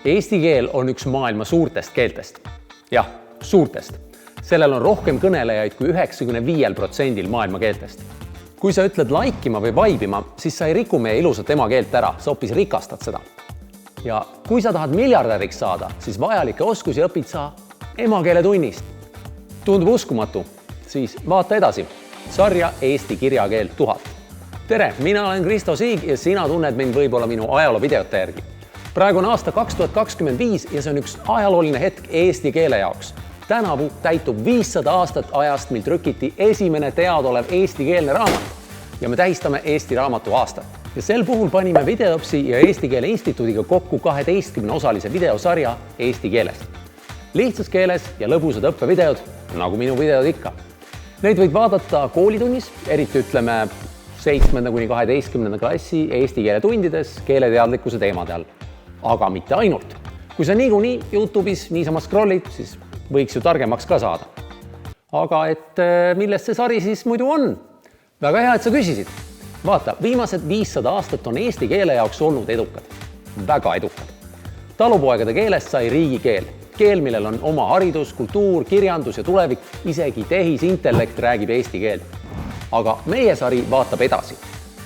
Eesti keel on üks maailma suurtest keeltest. Jah, suurtest. Sellel on rohkem kõnelejaid kui 95% maailma keeltest. Kui sa ütled laikima või vaibima, siis sa ei riku meie ilusat emakeelt ära, sa hoopis rikastad seda. Ja kui sa tahad miljardäriks saada, siis vajalikke oskusi õpid sa emakeeletunnist. Tundub uskumatu, siis vaata edasi. Sarja Eesti kirjakeel 1000. Tere, mina olen Kristo Siig ja sina tunned mind võib-olla minu ajaloovideote järgi. Praegu on aasta 2025 ja see on üks ajalooline hetk eesti keele jaoks. Tänavu täitub 500 aastat ajast, mil trükiti esimene teadolev eestikeelne raamat ja me tähistame Eesti raamatu aastat. Ja sel puhul panime Videopsi ja Eesti Keele Instituudiga kokku 12-osalise videosarja eesti keelest. Lihtsas keeles ja lõbusad õppevideod, nagu minu videod ikka. Neid võid vaadata koolitunnis, eriti ütleme 7.–12. klassi eesti keele tundides keeleteadlikkuse teemade all. Aga mitte ainult. Kui sa niikuinii YouTube'is niisama scrollid, siis võiks ju targemaks ka saada. Aga millest see sari siis muidu on? Väga hea, et sa küsisid. Vaata, viimased 500 aastat on eesti keele jaoks olnud edukad. Väga edukad. Talupoegade keelest sai riigikeel. Keel, millel on oma haridus, kultuur, kirjandus ja tulevik, isegi tehisintellekt räägib eesti keelt. Aga meie sari vaatab edasi.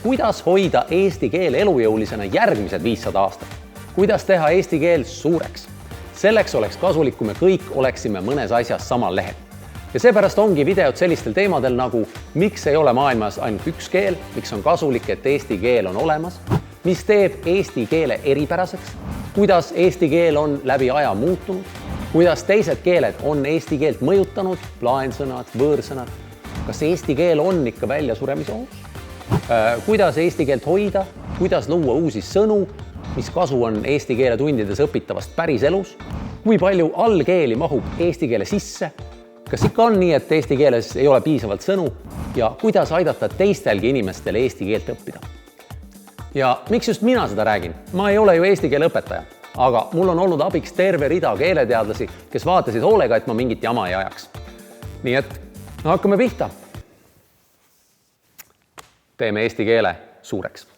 Kuidas hoida eesti keel elujõulisena järgmised 500 aastat? Kuidas teha eesti keel suureks? Selleks oleks kasulik, kui me kõik oleksime mõnes asjas samal lehel. Ja seepärast ongi videod sellistel teemadel nagu miks ei ole maailmas ainult üks keel, miks on kasulik, et eesti keel on olemas, mis teeb eesti keele eripäraseks, kuidas eesti keel on läbi aja muutunud, kuidas teised keeled on eesti keelt mõjutanud, plaensõnad, võõrsõnad, kas eesti keel on ikka väljasuremise ohus, kuidas eesti keelt hoida, kuidas luua uusi sõnu, mis kasu on eesti keele tundides õpitavast päris elus, kui palju allkeeli mahub eesti keele sisse, kas ikka on nii, et eesti keeles ei ole piisavalt sõnu ja kuidas aidata teistelgi inimestel eesti keelt õppida. Ja miks just mina seda räägin? Ma ei ole ju eesti keele õpetaja, aga mul on olnud abiks terve rida keeleteadlasi, kes vaatasid hoolega, et ma mingit jama ei ajaks. Nii et hakkame pihta. Teeme eesti keele suureks.